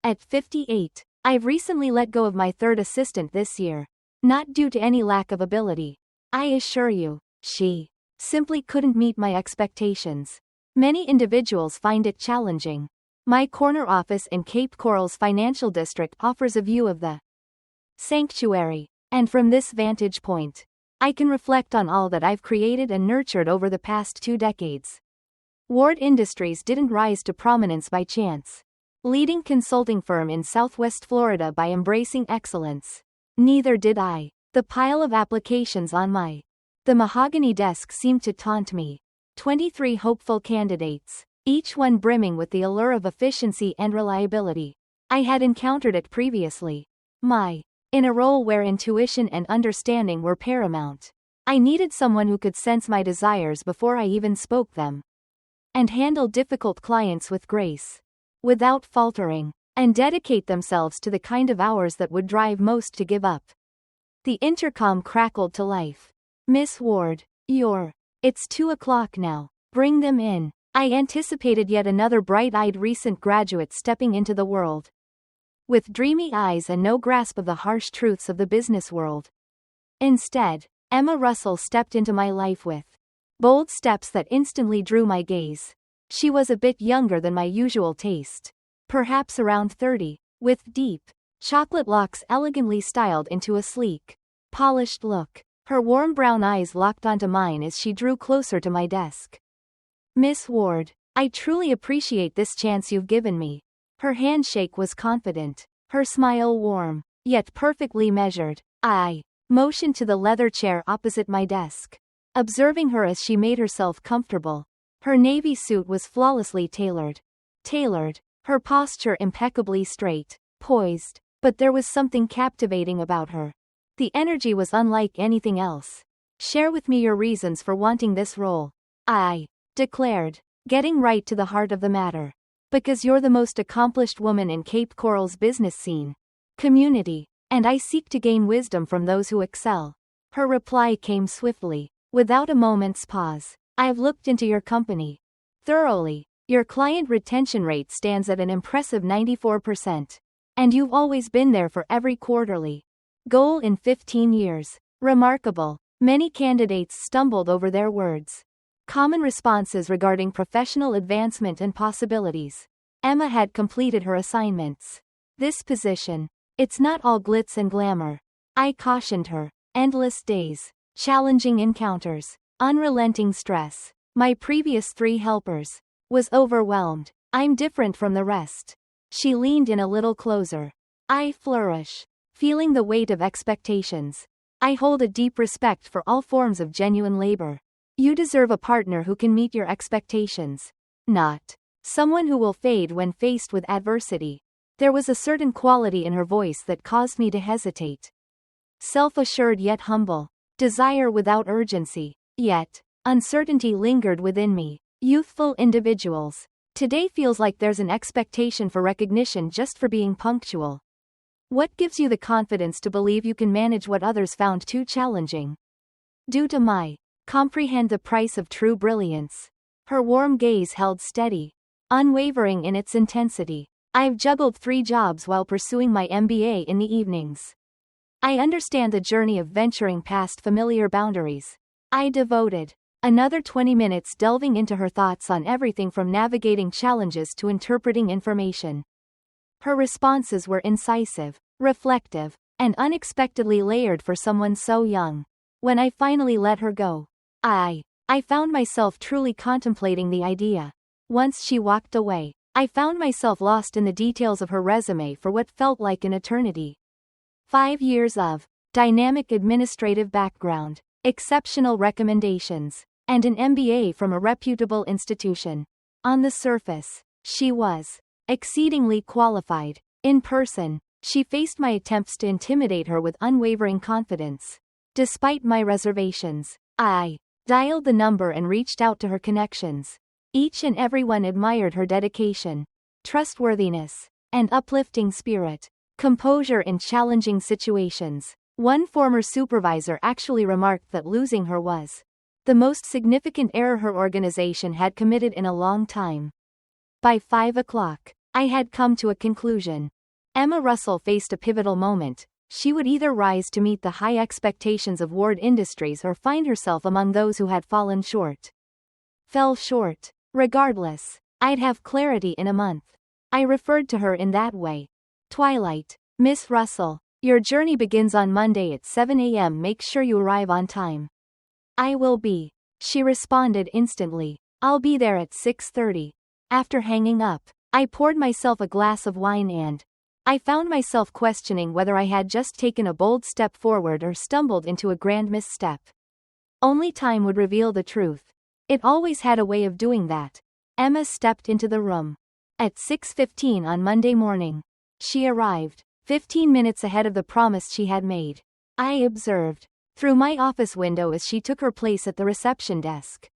At 58, I've recently let go of my third assistant this year. Not due to any lack of ability. I assure you, she simply couldn't meet my expectations. Many individuals find it challenging. My corner office in Cape Coral's financial district offers a view of the sanctuary, and from this vantage point, I can reflect on all that I've created and nurtured over the past 2 decades. Ward Industries didn't rise to prominence by chance. Leading consulting firm in Southwest Florida by embracing excellence. Neither did I. The pile of applications on the mahogany desk seemed to taunt me. 23 hopeful candidates, each one brimming with the allure of efficiency and reliability. I had encountered it previously. In a role where intuition and understanding were paramount. I needed someone who could sense my desires before I even spoke them. And handle difficult clients with grace, without faltering, and dedicate themselves to the kind of hours that would drive most to give up. The intercom crackled to life. Miss Ward, it's 2 o'clock now. Bring them in. I anticipated yet another bright-eyed recent graduate stepping into the world. With dreamy eyes and no grasp of the harsh truths of the business world. Instead, Emma Russell stepped into my life with bold steps that instantly drew my gaze. She was a bit younger than my usual taste. Perhaps around 30, with deep, chocolate locks elegantly styled into a sleek, polished look. Her warm brown eyes locked onto mine as she drew closer to my desk. Miss Ward, I truly appreciate this chance you've given me. Her handshake was confident, her smile warm, yet perfectly measured. I motioned to the leather chair opposite my desk, observing her as she made herself comfortable. Her navy suit was flawlessly tailored, her posture impeccably straight, poised, but there was something captivating about her. The energy was unlike anything else. Share with me your reasons for wanting this role, I declared, getting right to the heart of the matter. Because you're the most accomplished woman in Cape Coral's business scene, community, and I seek to gain wisdom from those who excel. Her reply came swiftly, without a moment's pause. I've looked into your company thoroughly. Your client retention rate stands at an impressive 94%. And you've always been there for every quarterly goal in 15 years. Remarkable. Many candidates stumbled over their words. Common responses regarding professional advancement and possibilities. Emma had completed her assignments. This position, it's not all glitz and glamour. I cautioned her. Endless days, challenging encounters, unrelenting stress. My previous 3 helpers was overwhelmed. I'm different from the rest. She leaned in a little closer. I flourish, feeling the weight of expectations. I hold a deep respect for all forms of genuine labor. You deserve a partner who can meet your expectations, not someone who will fade when faced with adversity. There was a certain quality in her voice that caused me to hesitate. Self-assured yet humble, desire without urgency, yet uncertainty lingered within me. Youthful individuals. Today feels like there's an expectation for recognition just for being punctual. What gives you the confidence to believe you can manage what others found too challenging? Due to my comprehend the price of true brilliance. Her warm gaze held steady, unwavering in its intensity. I've juggled 3 jobs while pursuing my MBA in the evenings. I understand the journey of venturing past familiar boundaries. I devoted another 20 minutes delving into her thoughts on everything from navigating challenges to interpreting information. Her responses were incisive, reflective, and unexpectedly layered for someone so young. When I finally let her go, I found myself truly contemplating the idea. Once she walked away, I found myself lost in the details of her resume for what felt like an eternity. 5 years of dynamic administrative background, exceptional recommendations, and an MBA from a reputable institution. On the surface, she was exceedingly qualified. In person, she faced my attempts to intimidate her with unwavering confidence. Despite my reservations, I dialed the number and reached out to her connections. Each and every one admired her dedication, trustworthiness, and uplifting spirit. Composure in challenging situations. One former supervisor actually remarked that losing her was the most significant error her organization had committed in a long time. By 5 o'clock, I had come to a conclusion. Emma Russell faced a pivotal moment. She would either rise to meet the high expectations of Ward Industries or find herself among those who had fallen short. Fell short. Regardless, I'd have clarity in a month. I referred to her in that way. Twilight. Miss Russell, your journey begins on Monday at 7 a.m. Make sure you arrive on time. I will be. She responded instantly. I'll be there at 6:30. After hanging up, I poured myself a glass of wine and I found myself questioning whether I had just taken a bold step forward or stumbled into a grand misstep. Only time would reveal the truth. It always had a way of doing that. Emma stepped into the room. At 6:15 on Monday morning. She arrived, 15 minutes ahead of the promise she had made. I observed through my office window as she took her place at the reception desk,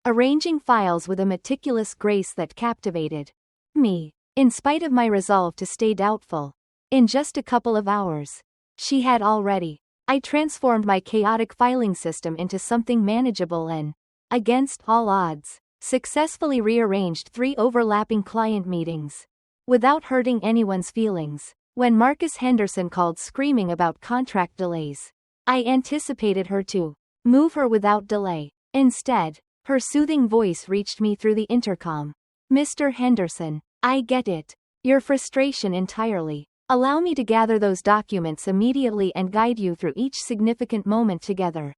arranging files with a meticulous grace that captivated me. In spite of my resolve to stay doubtful, in just a couple of hours, she had already. I transformed my chaotic filing system into something manageable and, against all odds, successfully rearranged 3 overlapping client meetings, without hurting anyone's feelings. When Marcus Henderson called screaming about contract delays, I anticipated her to move her without delay. Instead, her soothing voice reached me through the intercom. Mr. Henderson, I get it. Your frustration entirely. Allow me to gather those documents immediately and guide you through each significant moment together.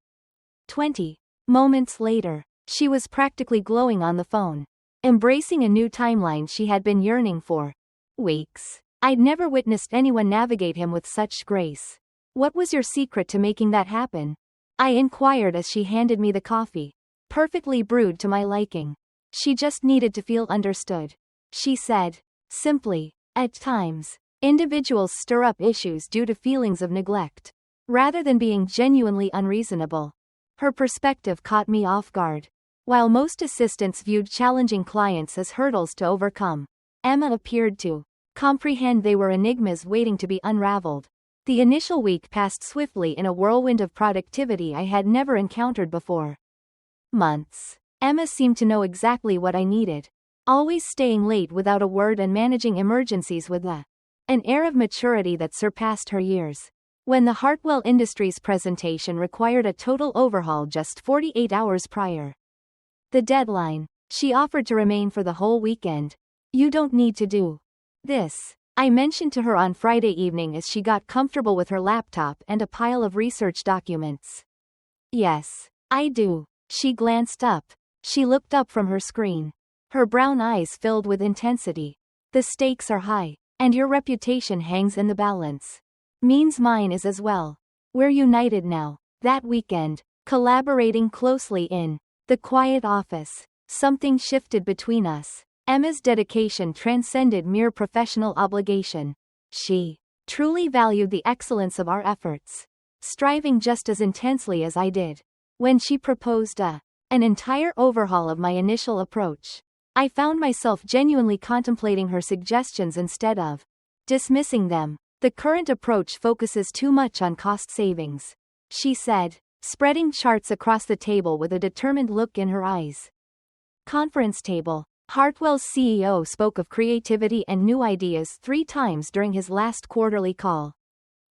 20 moments later, she was practically glowing on the phone, embracing a new timeline she had been yearning for weeks. I'd never witnessed anyone navigate him with such grace. What was your secret to making that happen? I inquired as she handed me the coffee, perfectly brewed to my liking. She just needed to feel understood, she said, simply. At times, individuals stir up issues due to feelings of neglect, rather than being genuinely unreasonable. Her perspective caught me off guard. While most assistants viewed challenging clients as hurdles to overcome, Emma appeared to comprehend they were enigmas waiting to be unraveled. The initial week passed swiftly in a whirlwind of productivity I had never encountered before. Months. Emma seemed to know exactly what I needed, always staying late without a word and managing emergencies with an air of maturity that surpassed her years. When the Hartwell Industries presentation required a total overhaul just 48 hours prior the deadline, she offered to remain for the whole weekend. You don't need to do this, I mentioned to her on Friday evening as she got comfortable with her laptop and a pile of research documents. Yes, I do. She glanced up. She looked up from her screen. Her brown eyes filled with intensity. The stakes are high, and your reputation hangs in the balance. Means mine is as well. We're united now. That weekend, collaborating closely in the quiet office, something shifted between us. Emma's dedication transcended mere professional obligation. She truly valued the excellence of our efforts, striving just as intensely as I did. When she proposed an entire overhaul of my initial approach, I found myself genuinely contemplating her suggestions instead of dismissing them. The current approach focuses too much on cost savings, she said, spreading charts across the table with a determined look in her eyes. Conference table. Hartwell's CEO spoke of creativity and new ideas 3 times during his last quarterly call.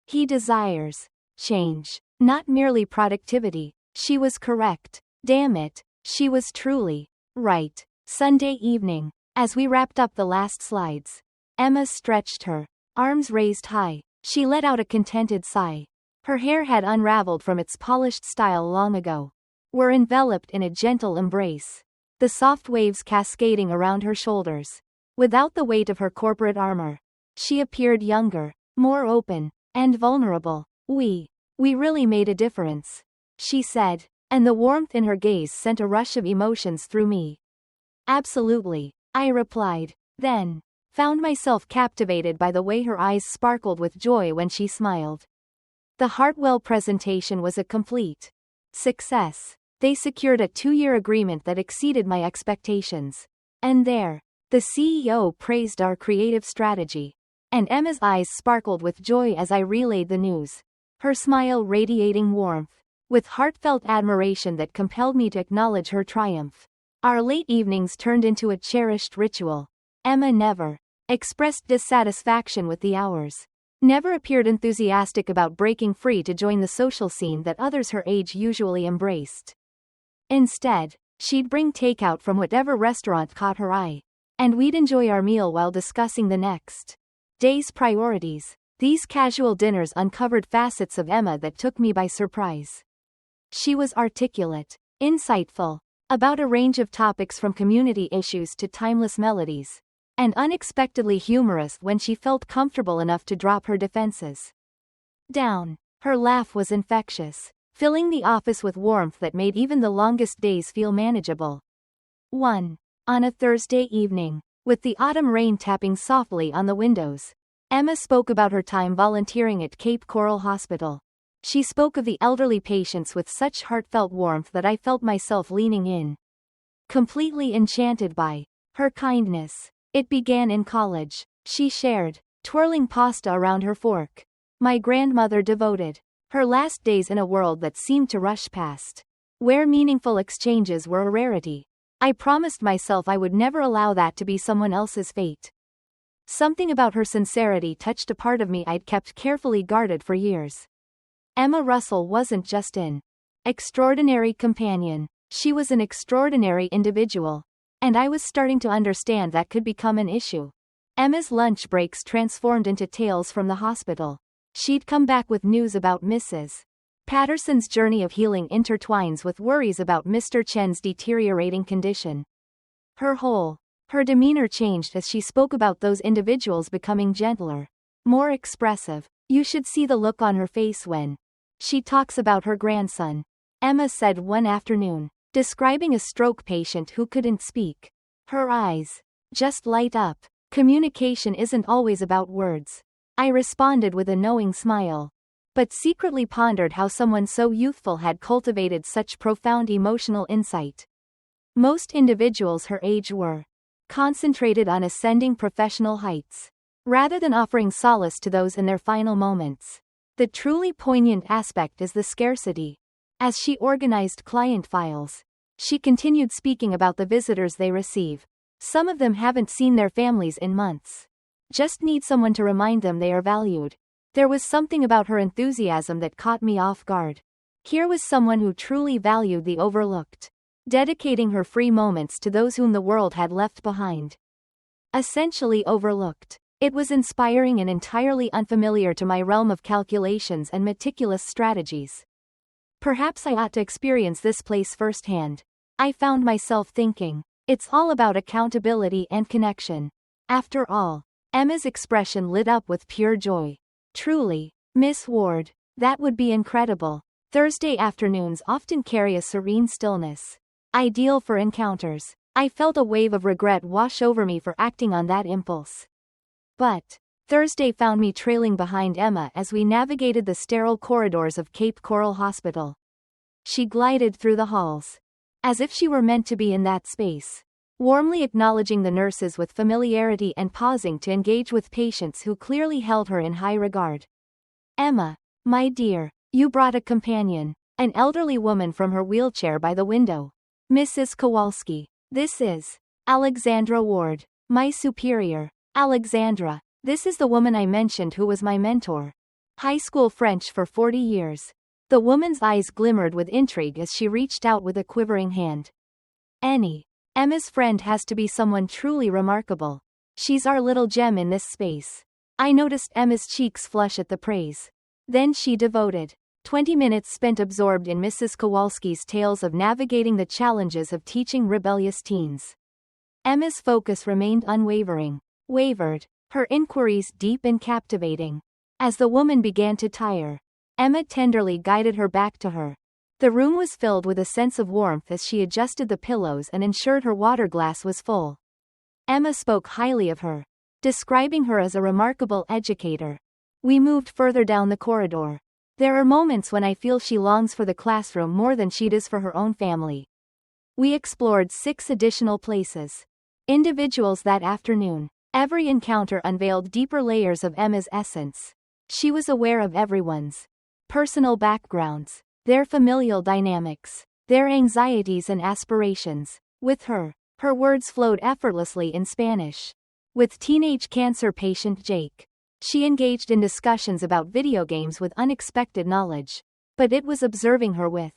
He desires change, not merely productivity. She was correct. Damn it, she was truly right. Sunday evening, as we wrapped up the last slides, Emma stretched her arms raised high. She let out a contented sigh. Her hair had unraveled from its polished style long ago. Were enveloped in a gentle embrace, the soft waves cascading around her shoulders. Without the weight of her corporate armor, she appeared younger, more open, and vulnerable. We really made a difference, she said, and the warmth in her gaze sent a rush of emotions through me. Absolutely, I replied, then found myself captivated by the way her eyes sparkled with joy when she smiled. The Hartwell presentation was a complete success. They secured a 2-year agreement that exceeded my expectations. And there, the CEO praised our creative strategy. And Emma's eyes sparkled with joy as I relayed the news, her smile radiating warmth, with heartfelt admiration that compelled me to acknowledge her triumph. Our late evenings turned into a cherished ritual. Emma never expressed dissatisfaction with the hours, never appeared enthusiastic about breaking free to join the social scene that others her age usually embraced. Instead, she'd bring takeout from whatever restaurant caught her eye, and we'd enjoy our meal while discussing the next day's priorities. These casual dinners uncovered facets of Emma that took me by surprise. She was articulate, insightful, about a range of topics from community issues to timeless melodies, and unexpectedly humorous when she felt comfortable enough to drop her defenses down. Her laugh was infectious, filling the office with warmth that made even the longest days feel manageable. On a Thursday evening, with the autumn rain tapping softly on the windows, Emma spoke about her time volunteering at Cape Coral Hospital. She spoke of the elderly patients with such heartfelt warmth that I felt myself leaning in, completely enchanted by her kindness. It began in college, she shared, twirling pasta around her fork. My grandmother devoted her last days in a world that seemed to rush past, where meaningful exchanges were a rarity. I promised myself I would never allow that to be someone else's fate. Something about her sincerity touched a part of me I'd kept carefully guarded for years. Emma Russell wasn't just an extraordinary companion, she was an extraordinary individual. And I was starting to understand that could become an issue. Emma's lunch breaks transformed into tales from the hospital. She'd come back with news about Mrs. Patterson's journey of healing intertwines with worries about Mr. Chen's deteriorating condition. Her demeanor changed as she spoke about those individuals becoming gentler, more expressive. You should see the look on her face when she talks about her grandson, Emma said one afternoon, describing a stroke patient who couldn't speak. Her eyes just light up. Communication isn't always about words. I responded with a knowing smile, but secretly pondered how someone so youthful had cultivated such profound emotional insight. Most individuals her age were concentrated on ascending professional heights, rather than offering solace to those in their final moments. The truly poignant aspect is the scarcity. As she organized client files, she continued speaking about the visitors they receive. Some of them haven't seen their families in months. Just need someone to remind them they are valued. There was something about her enthusiasm that caught me off guard. Here was someone who truly valued the overlooked, dedicating her free moments to those whom the world had left behind. Essentially overlooked. It was inspiring and entirely unfamiliar to my realm of calculations and meticulous strategies. Perhaps I ought to experience this place firsthand. I found myself thinking, it's all about accountability and connection. After all, Emma's expression lit up with pure joy. Truly, Miss Ward, that would be incredible. Thursday afternoons often carry a serene stillness, ideal for encounters. I felt a wave of regret wash over me for acting on that impulse. But Thursday found me trailing behind Emma as we navigated the sterile corridors of Cape Coral Hospital. She glided through the halls, as if she were meant to be in that space, warmly acknowledging the nurses with familiarity and pausing to engage with patients who clearly held her in high regard. Emma, my dear, you brought a companion, an elderly woman from her wheelchair by the window. Mrs. Kowalski. This is Alexandra Ward, my superior. Alexandra, this is the woman I mentioned who was my mentor. High school French for 40 years. The woman's eyes glimmered with intrigue as she reached out with a quivering hand. Emma's friend has to be someone truly remarkable. She's our little gem in this space. I noticed Emma's cheeks flush at the praise. Then she devoted 20 minutes spent absorbed in Mrs. Kowalski's tales of navigating the challenges of teaching rebellious teens. Emma's focus remained unwavering. Her inquiries deep and captivating. As the woman began to tire, Emma tenderly guided her back to her. The room was filled with a sense of warmth as she adjusted the pillows and ensured her water glass was full. Emma spoke highly of her, describing her as a remarkable educator. We moved further down the corridor. There are moments when I feel she longs for the classroom more than she does for her own family. We explored 6 additional places. Individuals that afternoon. Every encounter unveiled deeper layers of Emma's essence. She was aware of everyone's personal backgrounds, their familial dynamics, their anxieties and aspirations. With her, her words flowed effortlessly in Spanish. with teenage cancer patient Jake. She engaged in discussions about video games with unexpected knowledge. But it was observing her with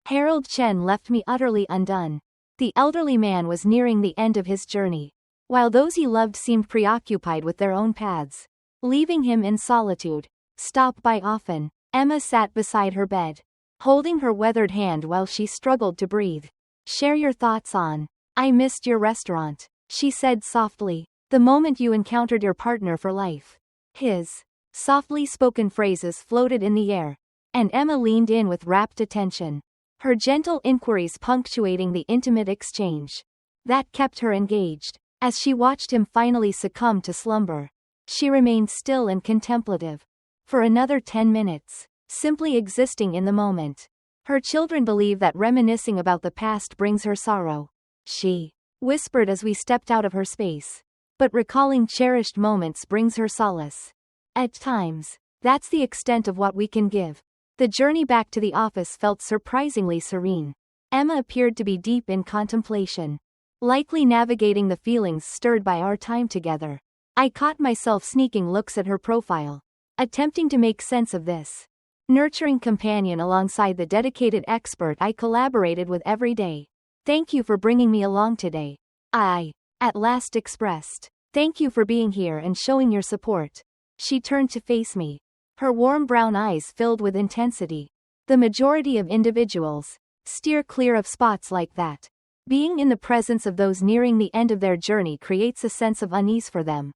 Harold Chen left me utterly undone. The elderly man was nearing the end of his journey, while those he loved seemed preoccupied with their own paths, leaving him in solitude. Stop by often. Emma sat beside her bed, holding her weathered hand while she struggled to breathe. Share your thoughts on. I missed your restaurant, she said softly, the moment you encountered your partner for life. His softly spoken phrases floated in the air, and Emma leaned in with rapt attention, her gentle inquiries punctuating the intimate exchange. That kept her engaged. As she watched him finally succumb to slumber, she remained still and contemplative. For another 10 minutes, simply existing in the moment. Her children believe that reminiscing about the past brings her sorrow, she whispered as we stepped out of her space. But recalling cherished moments brings her solace. At times, that's the extent of what we can give. The journey back to the office felt surprisingly serene. Emma appeared to be deep in contemplation, likely navigating the feelings stirred by our time together. I caught myself sneaking looks at her profile, attempting to make sense of this nurturing companion alongside the dedicated expert I collaborated with every day. Thank you for bringing me along today, I at last expressed. Thank you for being here and showing your support. She turned to face me, her warm brown eyes filled with intensity. The majority of individuals steer clear of spots like that. Being in the presence of those nearing the end of their journey creates a sense of unease for them.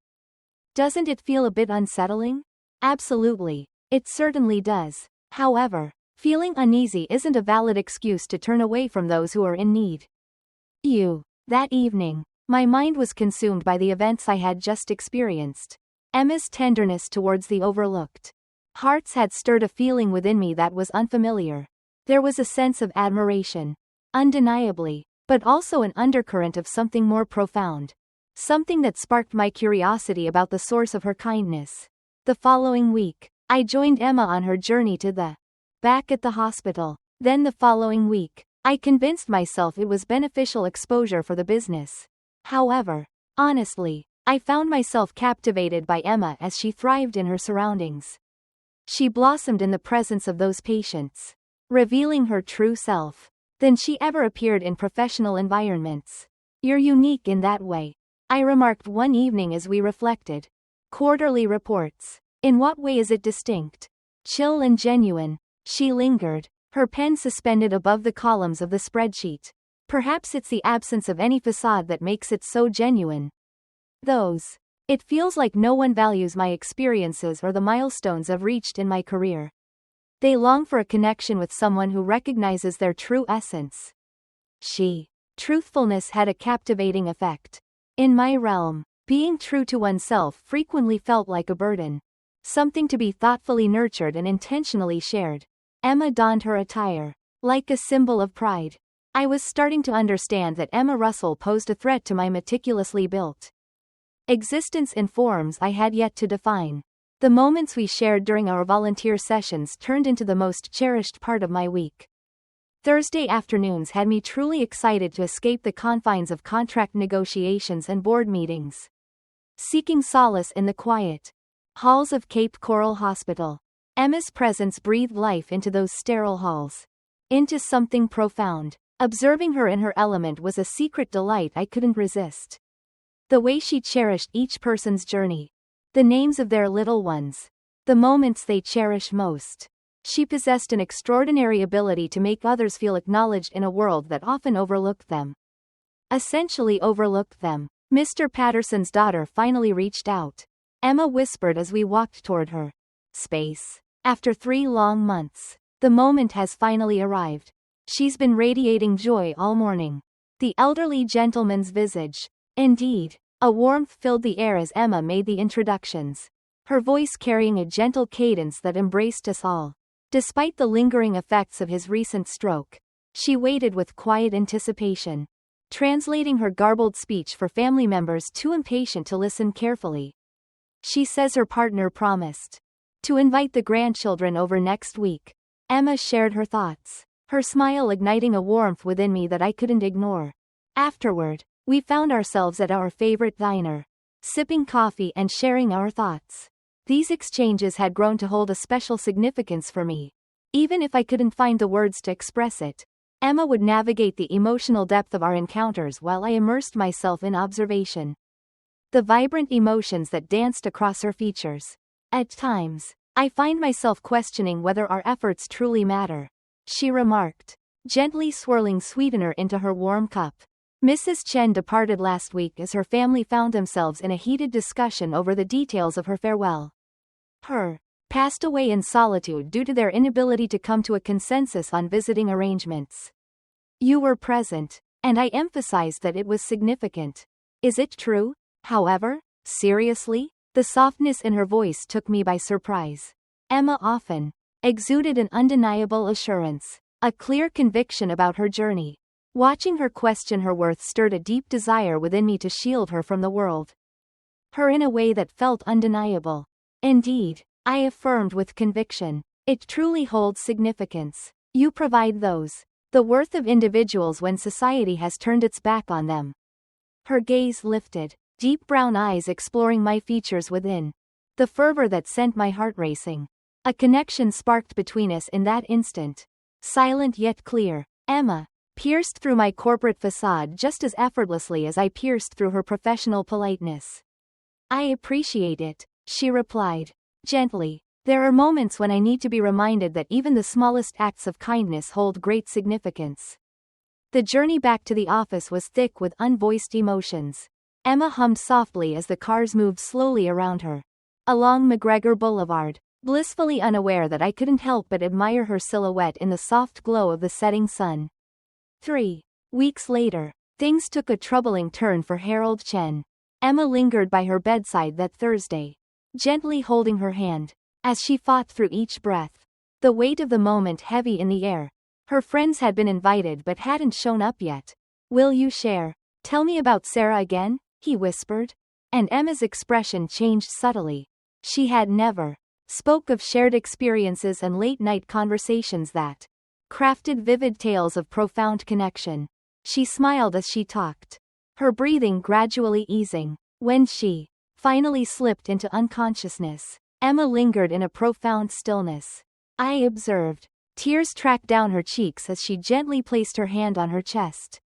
Doesn't it feel a bit unsettling? Absolutely. It certainly does. However, feeling uneasy isn't a valid excuse to turn away from those who are in need. That evening, my mind was consumed by the events I had just experienced. Emma's tenderness towards the overlooked hearts had stirred a feeling within me that was unfamiliar. There was a sense of admiration, undeniably, but also an undercurrent of something more profound. Something that sparked my curiosity about the source of her kindness. The following week, I joined Emma on her journey to the back at the hospital. Then the following week, I convinced myself it was beneficial exposure for the business. However, honestly, I found myself captivated by Emma as she thrived in her surroundings. She blossomed in the presence of those patients, revealing her true self than she ever appeared in professional environments. You're unique in that way, I remarked one evening as we reflected. Quarterly reports. In what way is it distinct? Chill and genuine, she lingered, her pen suspended above the columns of the spreadsheet. Perhaps it's the absence of any facade that makes it so genuine. It feels like no one values my experiences or the milestones I've reached in my career. They long for a connection with someone who recognizes their true essence. Truthfulness had a captivating effect. In my realm, being true to oneself frequently felt like a burden. Something to be thoughtfully nurtured and intentionally shared. Emma donned her attire like a symbol of pride. I was starting to understand that Emma Russell posed a threat to my meticulously built existence in forms I had yet to define. The moments we shared during our volunteer sessions turned into the most cherished part of my week. Thursday afternoons had me truly excited to escape the confines of contract negotiations and board meetings. Seeking solace in the quiet halls of Cape Coral Hospital. Emma's presence breathed life into those sterile halls. Into something profound. Observing her in her element was a secret delight I couldn't resist. The way she cherished each person's journey. The names of their little ones. The moments they cherish most. She possessed an extraordinary ability to make others feel acknowledged in a world that often overlooked them. Essentially overlooked them. Mr. Patterson's daughter finally reached out. Emma whispered as we walked toward her space. After 3 long months, the moment has finally arrived. She's been radiating joy all morning. The elderly gentleman's visage. Indeed, a warmth filled the air as Emma made the introductions, her voice carrying a gentle cadence that embraced us all. Despite the lingering effects of his recent stroke, she waited with quiet anticipation, translating her garbled speech for family members too impatient to listen carefully. She says her partner promised to invite the grandchildren over next week. Emma shared her thoughts, her smile igniting a warmth within me that I couldn't ignore. Afterward, we found ourselves at our favorite diner, sipping coffee and sharing our thoughts. These exchanges had grown to hold a special significance for me. Even if I couldn't find the words to express it, Emma would navigate the emotional depth of our encounters while I immersed myself in observation. The vibrant emotions that danced across her features. At times, I find myself questioning whether our efforts truly matter, she remarked, gently swirling sweetener into her warm cup. Mrs. Chen departed last week as her family found themselves in a heated discussion over the details of her farewell. Her passed away in solitude due to their inability to come to a consensus on visiting arrangements. You were present, and I emphasized that it was significant. Is it true, however? Seriously? The softness in her voice took me by surprise. Emma often exuded an undeniable assurance, a clear conviction about her journey. Watching her question her worth stirred a deep desire within me to shield her from the world. Her in a way that felt undeniable. Indeed, I affirmed with conviction. It truly holds significance. You provide the worth of individuals when society has turned its back on them. Her gaze lifted, deep brown eyes exploring my features within. The fervor that sent my heart racing. A connection sparked between us in that instant. Silent yet clear, Emma pierced through my corporate facade just as effortlessly as I pierced through her professional politeness. I appreciate it, she replied, gently. There are moments when I need to be reminded that even the smallest acts of kindness hold great significance. The journey back to the office was thick with unvoiced emotions. Emma hummed softly as the cars moved slowly around her. Along McGregor Boulevard, blissfully unaware that I couldn't help but admire her silhouette in the soft glow of the setting sun. 3 weeks later, things took a troubling turn for Harold Chen. Emma lingered by her bedside that Thursday, gently holding her hand, as she fought through each breath. The weight of the moment heavy in the air. Her friends had been invited but hadn't shown up yet. Will you share? Tell me about Sarah again, he whispered. And Emma's expression changed subtly. She had never spoke of shared experiences and late-night conversations that crafted vivid tales of profound connection. She smiled as she talked, her breathing gradually easing. When she finally slipped into unconsciousness, Emma lingered in a profound stillness. I observed. Tears tracked down her cheeks as she gently placed her hand on her chest.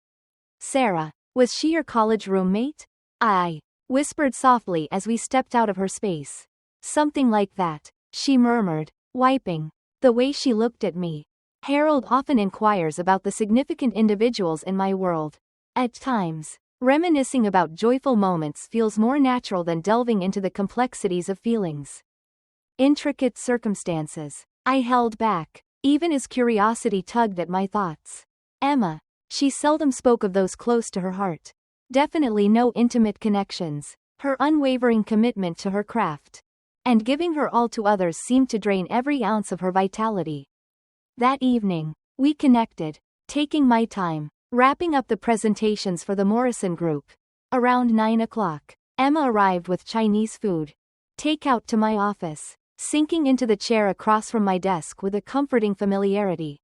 Sarah, was she your college roommate? I whispered softly as we stepped out of her space. Something like that, she murmured, wiping the way she looked at me. Harold often inquires about the significant individuals in my world. At times, reminiscing about joyful moments feels more natural than delving into the complexities of feelings. Intricate circumstances. I held back, even as curiosity tugged at my thoughts. Emma. She seldom spoke of those close to her heart. Definitely no intimate connections. Her unwavering commitment to her craft and giving her all to others seemed to drain every ounce of her vitality. That evening, we connected, taking my time, wrapping up the presentations for the Morrison Group. Around 9 o'clock, Emma arrived with Chinese food. Takeout to my office, sinking into the chair across from my desk with a comforting familiarity.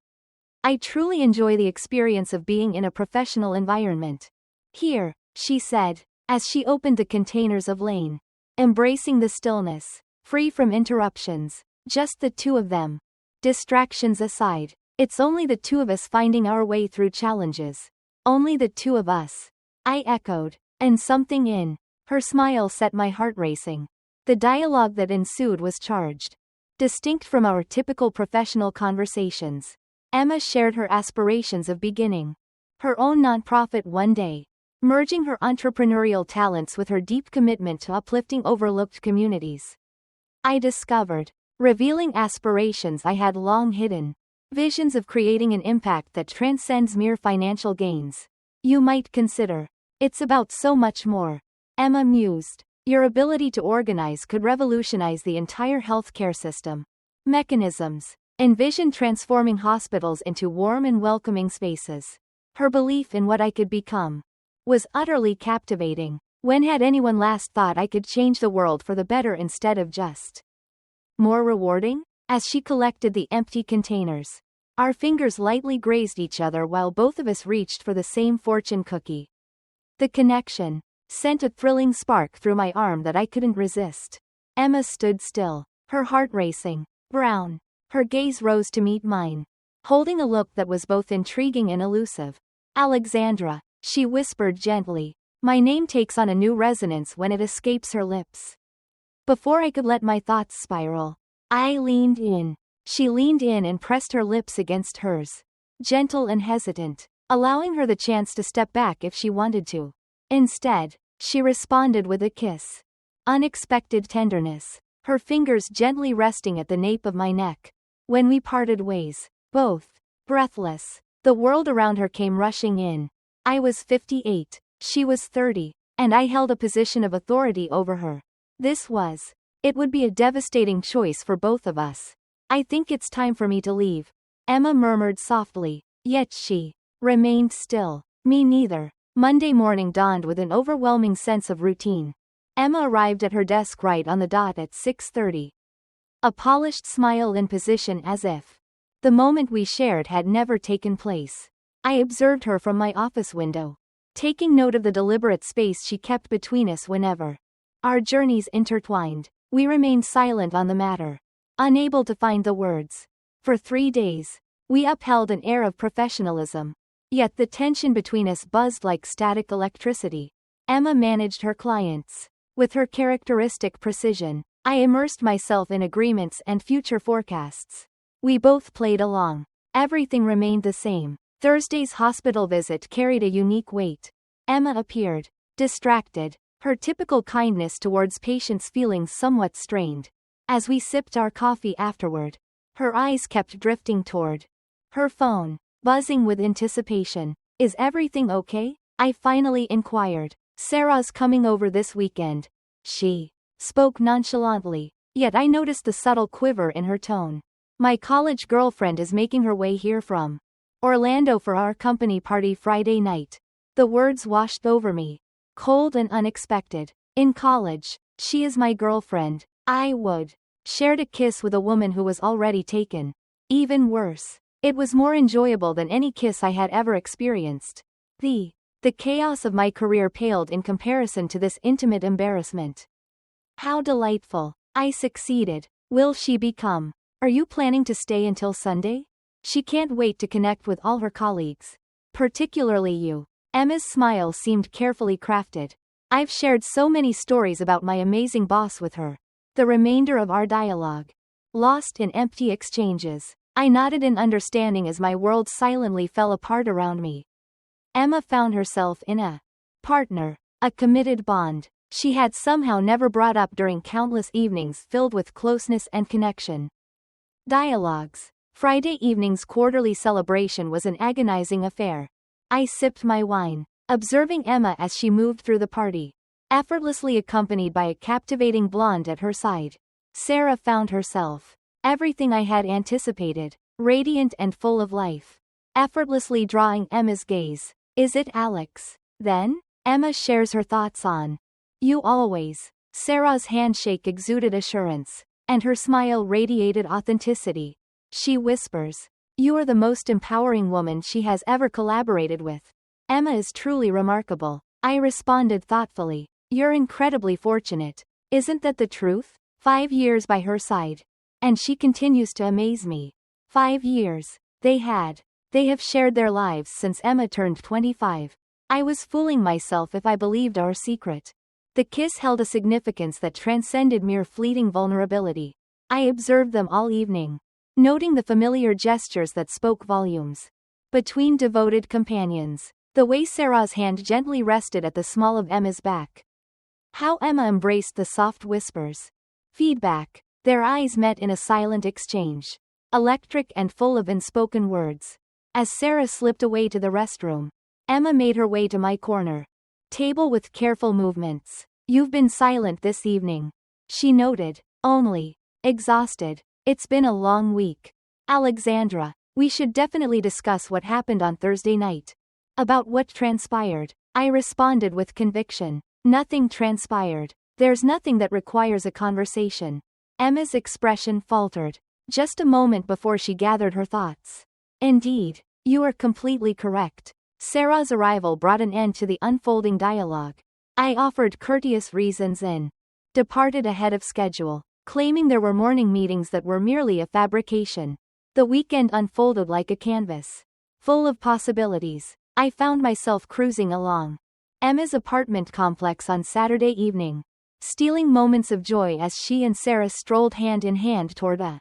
I truly enjoy the experience of being in a professional environment. Here, she said, as she opened the containers of Lane. Embracing the stillness, free from interruptions, just the two of them. Distractions aside, it's only the two of us finding our way through challenges. Only the two of us. I echoed, and something in her smile set my heart racing. The dialogue that ensued was charged. Distinct from our typical professional conversations. Emma shared her aspirations of beginning her own nonprofit one day, merging her entrepreneurial talents with her deep commitment to uplifting overlooked communities. I discovered, revealing aspirations I had long hidden, visions of creating an impact that transcends mere financial gains. You might consider, it's about so much more. Emma mused. Your ability to organize could revolutionize the entire healthcare system. Mechanisms. Envision transforming hospitals into warm and welcoming spaces. Her belief in what I could become was utterly captivating. When had anyone last thought I could change the world for the better instead of just more rewarding? As she collected the empty containers, our fingers lightly grazed each other while both of us reached for the same fortune cookie. The connection sent a thrilling spark through my arm that I couldn't resist. Emma stood still, her heart racing. Brown. Her gaze rose to meet mine, holding a look that was both intriguing and elusive. Alexandra, she whispered gently. My name takes on a new resonance when it escapes her lips. Before I could let my thoughts spiral, I leaned in. She leaned in and pressed her lips against hers, gentle and hesitant, allowing her the chance to step back if she wanted to. Instead, she responded with a kiss. Unexpected tenderness, her fingers gently resting at the nape of my neck. When we parted ways, both breathless, the world around her came rushing in. I was 58, she was 30, and I held a position of authority over her. It would be a devastating choice for both of us. I think it's time for me to leave, Emma murmured softly, yet she remained still. Me neither. Monday morning dawned with an overwhelming sense of routine. Emma arrived at her desk right on the dot at 6:30. A polished smile in position as if the moment we shared had never taken place. I observed her from my office window, taking note of the deliberate space she kept between us whenever our journeys intertwined. We remained silent on the matter, unable to find the words. For 3 days, we upheld an air of professionalism. Yet the tension between us buzzed like static electricity. Emma managed her clients with her characteristic precision. I immersed myself in agreements and future forecasts. We both played along. Everything remained the same. Thursday's hospital visit carried a unique weight. Emma appeared distracted, her typical kindness towards patients feeling somewhat strained. As we sipped our coffee afterward, her eyes kept drifting toward her phone, buzzing with anticipation. Is everything okay? I finally inquired. Sarah's coming over this weekend. She spoke nonchalantly, yet I noticed the subtle quiver in her tone. My college girlfriend is making her way here from Orlando for our company party Friday night. The words washed over me, cold and unexpected. In college, she is my girlfriend. I shared a kiss with a woman who was already taken. Even worse, it was more enjoyable than any kiss I had ever experienced. The chaos of my career paled in comparison to this intimate embarrassment. How delightful. I succeeded. Will she become? Are you planning to stay until Sunday? She can't wait to connect with all her colleagues. Particularly you. Emma's smile seemed carefully crafted. I've shared so many stories about my amazing boss with her. The remainder of our dialogue, lost in empty exchanges. I nodded in understanding as my world silently fell apart around me. Emma found herself in a partner, a committed bond she had somehow never brought up during countless evenings filled with closeness and connection. Dialogues. Friday evening's quarterly celebration was an agonizing affair. I sipped my wine, observing Emma as she moved through the party, effortlessly accompanied by a captivating blonde at her side. Sarah found herself everything I had anticipated, radiant and full of life, effortlessly drawing Emma's gaze. Is it Alex? Then, Emma shares her thoughts on you always. Sarah's handshake exuded assurance, and her smile radiated authenticity. She whispers, you are the most empowering woman she has ever collaborated with. Emma is truly remarkable. I responded thoughtfully. You're incredibly fortunate. Isn't that the truth? 5 years by her side. And she continues to amaze me. 5 years. They have shared their lives since Emma turned 25. I was fooling myself if I believed our secret. The kiss held a significance that transcended mere fleeting vulnerability. I observed them all evening, noting the familiar gestures that spoke volumes. Between devoted companions, the way Sarah's hand gently rested at the small of Emma's back. How Emma embraced the soft whispers. Feedback. Their eyes met in a silent exchange, electric and full of unspoken words. As Sarah slipped away to the restroom, Emma made her way to my corner table with careful movements. You've been silent this evening, she noted, only exhausted. It's been a long week. Alexandra, we should definitely discuss what happened on Thursday night. About what transpired, I responded with conviction. Nothing transpired. There's nothing that requires a conversation. Emma's expression faltered, just a moment before she gathered her thoughts. Indeed, you are completely correct. Sarah's arrival brought an end to the unfolding dialogue. I offered courteous reasons and departed ahead of schedule, claiming there were morning meetings that were merely a fabrication. The weekend unfolded like a canvas, full of possibilities. I found myself cruising along Emma's apartment complex on Saturday evening, stealing moments of joy as she and Sarah strolled hand in hand toward a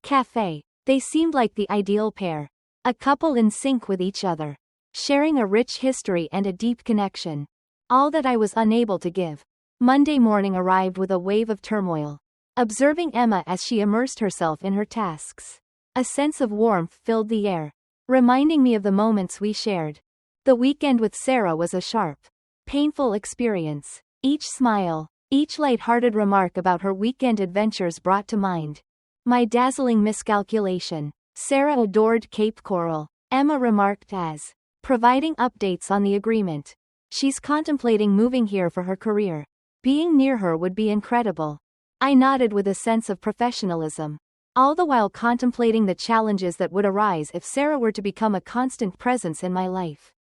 cafe. They seemed like the ideal pair, a couple in sync with each other, sharing a rich history and a deep connection. All that I was unable to give. Monday morning arrived with a wave of turmoil. Observing Emma as she immersed herself in her tasks, a sense of warmth filled the air, reminding me of the moments we shared. The weekend with Sarah was a sharp, painful experience. Each smile, each light-hearted remark about her weekend adventures brought to mind my dazzling miscalculation. Sarah adored Cape Coral, Emma remarked as providing updates on the agreement. She's contemplating moving here for her career. Being near her would be incredible. I nodded with a sense of professionalism, all the while contemplating the challenges that would arise if Sarah were to become a constant presence in my life.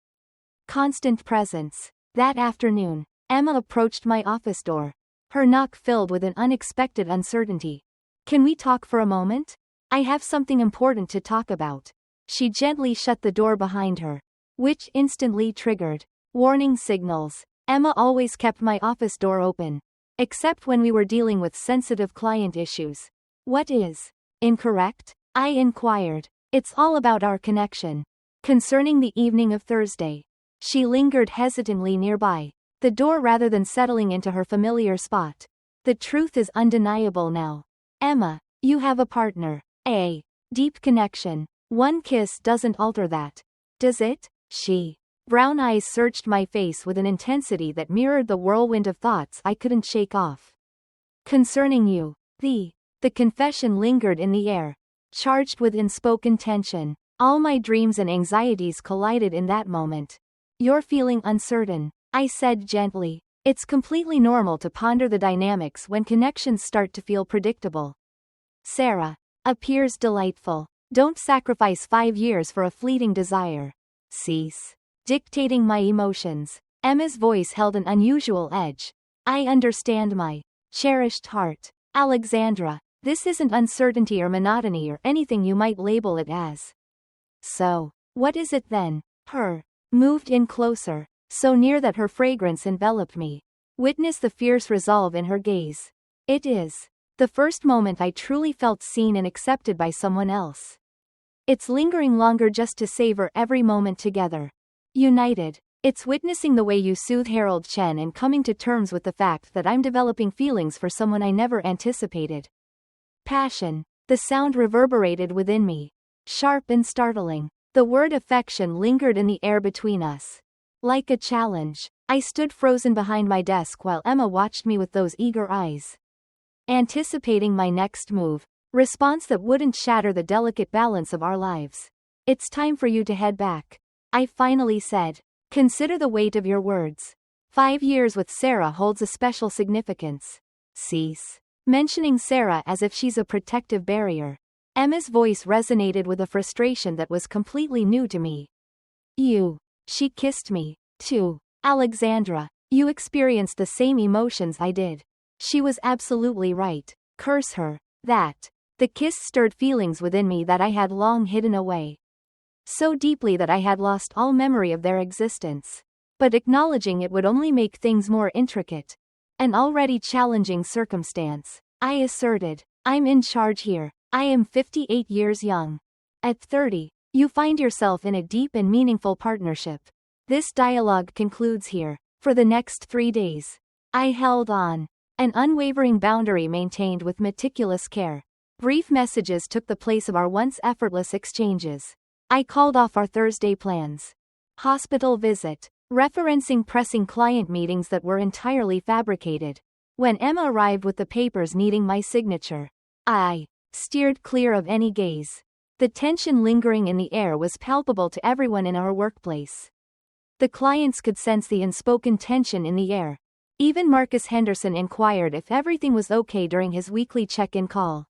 Constant presence. That afternoon, Emma approached my office door, her knock filled with an unexpected uncertainty. Can we talk for a moment? I have something important to talk about. She gently shut the door behind her, which instantly triggered warning signals. Emma always kept my office door open, except when we were dealing with sensitive client issues. What is incorrect? I inquired. It's all about our connection. Concerning the evening of Thursday. She lingered hesitantly nearby, the door rather than settling into her familiar spot. The truth is undeniable now. Emma, you have a partner. A deep connection. One kiss doesn't alter that. Does it? She. Brown eyes searched my face with an intensity that mirrored the whirlwind of thoughts I couldn't shake off. Concerning you. The confession lingered in the air, charged with unspoken tension. All my dreams and anxieties collided in that moment. You're feeling uncertain, I said gently. It's completely normal to ponder the dynamics when connections start to feel predictable. Sarah. Appears delightful. Don't sacrifice 5 years for a fleeting desire. Cease dictating my emotions. Emma's voice held an unusual edge. I understand my cherished heart. Alexandra, this isn't uncertainty or monotony or anything you might label it as. So, what is it then? Her moved in closer, so near that her fragrance enveloped me. Witness the fierce resolve in her gaze. It is the first moment I truly felt seen and accepted by someone else. It's lingering longer just to savor every moment together. United. It's witnessing the way you soothe Harold Chen and coming to terms with the fact that I'm developing feelings for someone I never anticipated. Passion. The sound reverberated within me, sharp and startling. The word affection lingered in the air between us. Like a challenge, I stood frozen behind my desk while Emma watched me with those eager eyes, anticipating my next move, response that wouldn't shatter the delicate balance of our lives. It's time for you to head back, I finally said. Consider the weight of your words. 5 years with Sarah holds a special significance. Cease mentioning Sarah as if she's a protective barrier. Emma's voice resonated with a frustration that was completely new to me. She kissed me, too. Alexandra, you experienced the same emotions I did. She was absolutely right. Curse her. The kiss stirred feelings within me that I had long hidden away, so deeply that I had lost all memory of their existence. But acknowledging it would only make things more intricate. An already challenging circumstance. I asserted. I'm in charge here. I am 58 years young. At 30, you find yourself in a deep and meaningful partnership. This dialogue concludes here. For the next 3 days, I held on. An unwavering boundary maintained with meticulous care. Brief messages took the place of our once effortless exchanges. I called off our Thursday plans. Hospital visit. Referencing pressing client meetings that were entirely fabricated. When Emma arrived with the papers needing my signature, I steered clear of any gaze. The tension lingering in the air was palpable to everyone in our workplace. The clients could sense the unspoken tension in the air. Even Marcus Henderson inquired if everything was okay during his weekly check-in call.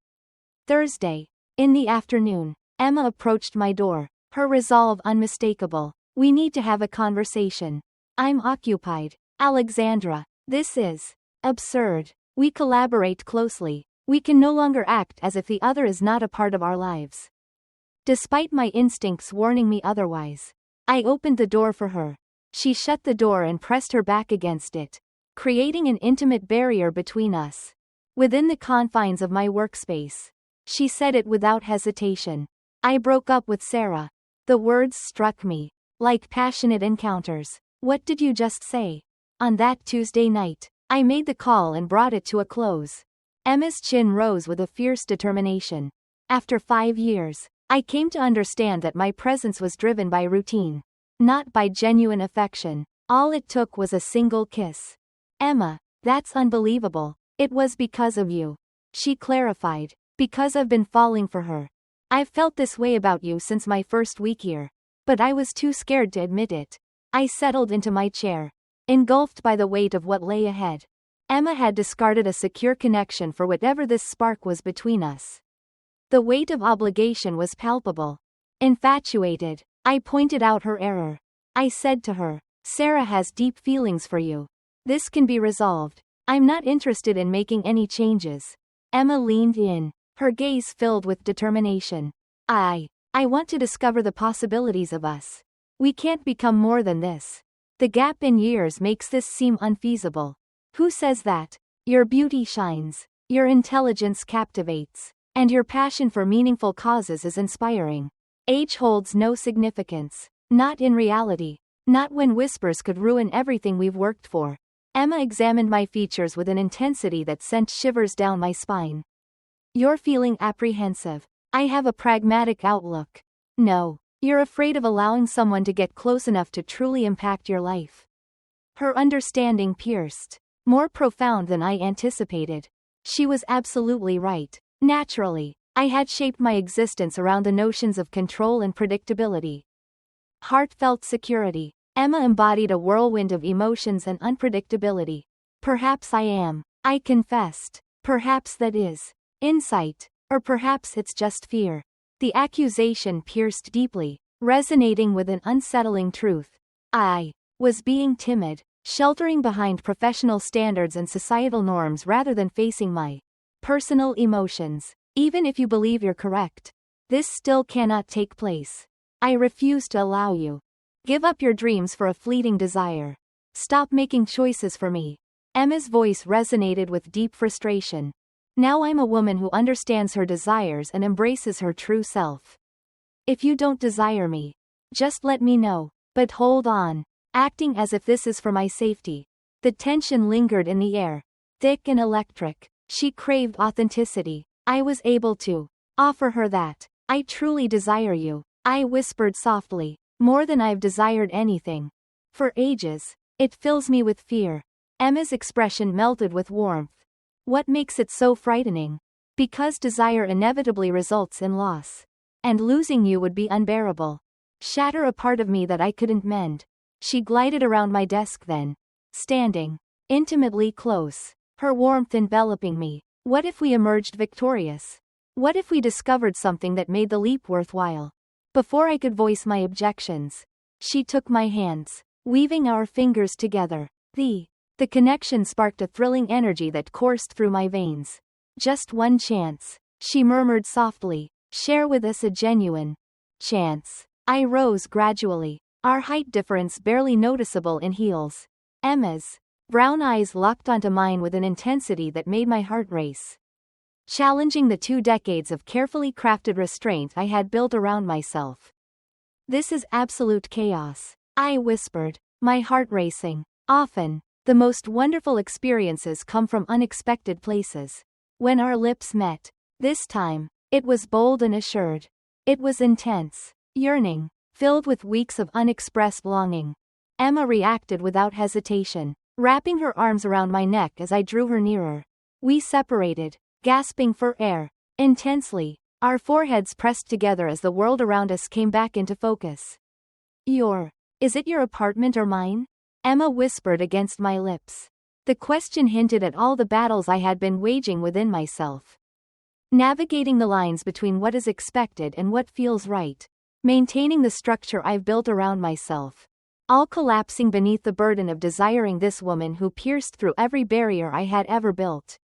Thursday. In the afternoon, Emma approached my door, her resolve unmistakable. We need to have a conversation. I'm occupied. Alexandra, this is absurd. We collaborate closely. We can no longer act as if the other is not a part of our lives. Despite my instincts warning me otherwise, I opened the door for her. She shut the door and pressed her back against it, creating an intimate barrier between us. Within the confines of my workspace, she said it without hesitation. I broke up with Sarah. The words struck me like passionate encounters. What did you just say? On that Tuesday night, I made the call and brought it to a close. Emma's chin rose with a fierce determination. After 5 years, I came to understand that my presence was driven by routine, not by genuine affection. All it took was a single kiss. Emma, that's unbelievable. It was because of you. She clarified. Because I've been falling for her. I've felt this way about you since my first week here. But I was too scared to admit it. I settled into my chair, engulfed by the weight of what lay ahead. Emma had discarded a secure connection for whatever this spark was between us. The weight of obligation was palpable. Infatuated, I pointed out her error. I said to her, Sarah has deep feelings for you. This can be resolved. I'm not interested in making any changes. Emma leaned in, her gaze filled with determination. I want to discover the possibilities of us. We can't become more than this. The gap in years makes this seem unfeasible. Who says that? Your beauty shines, your intelligence captivates, and your passion for meaningful causes is inspiring. Age holds no significance. Not in reality. Not when whispers could ruin everything we've worked for. Emma examined my features with an intensity that sent shivers down my spine. You're feeling apprehensive. I have a pragmatic outlook. No, you're afraid of allowing someone to get close enough to truly impact your life. Her understanding pierced, more profound than I anticipated. She was absolutely right. Naturally, I had shaped my existence around the notions of control and predictability. Heartfelt security. Emma embodied a whirlwind of emotions and unpredictability. Perhaps I am, I confessed. Perhaps that is insight, or perhaps it's just fear. The accusation pierced deeply, resonating with an unsettling truth. I was being timid, sheltering behind professional standards and societal norms rather than facing my personal emotions. Even if you believe you're correct, this still cannot take place. I refuse to allow you. Give up your dreams for a fleeting desire. Stop making choices for me. Emma's voice resonated with deep frustration. Now I'm a woman who understands her desires and embraces her true self. If you don't desire me, just let me know. But hold on. Acting as if this is for my safety. The tension lingered in the air, thick and electric. She craved authenticity. I was able to offer her that. I truly desire you, I whispered softly. More than I've desired anything. For ages. It fills me with fear. Emma's expression melted with warmth. What makes it so frightening? Because desire inevitably results in loss. And losing you would be unbearable. Shatter a part of me that I couldn't mend. She glided around my desk then. Standing intimately close. Her warmth enveloping me. What if we emerged victorious? What if we discovered something that made the leap worthwhile? Before I could voice my objections, she took my hands, weaving our fingers together. The connection sparked a thrilling energy that coursed through my veins. Just one chance, she murmured softly. Share with us a genuine chance. I rose gradually, our height difference barely noticeable in heels. Emma's brown eyes locked onto mine with an intensity that made my heart race. Challenging the 2 decades of carefully crafted restraint I had built around myself. This is absolute chaos, I whispered, my heart racing. Often, the most wonderful experiences come from unexpected places. When our lips met, this time, it was bold and assured. It was intense, yearning, filled with weeks of unexpressed longing. Emma reacted without hesitation, wrapping her arms around my neck as I drew her nearer. We separated, gasping for air, intensely, our foreheads pressed together as the world around us came back into focus. Is it your apartment or mine? Emma whispered against my lips. The question hinted at all the battles I had been waging within myself. Navigating the lines between what is expected and what feels right. Maintaining the structure I've built around myself. all collapsing beneath the burden of desiring this woman who pierced through every barrier I had ever built.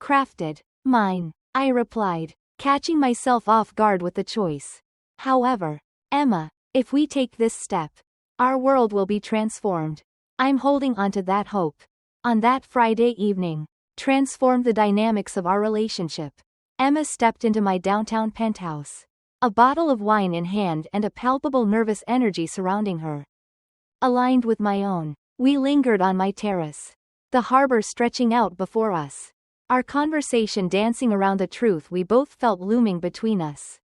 Crafted. Mine, I replied, catching myself off guard with the choice. However, Emma, if we take this step, our world will be transformed. I'm holding on to that hope. On that Friday evening, transformed the dynamics of our relationship. Emma stepped into my downtown penthouse, a bottle of wine in hand and a palpable nervous energy surrounding her. Aligned with my own, we lingered on my terrace, the harbor stretching out before us, our conversation dancing around the truth we both felt looming between us.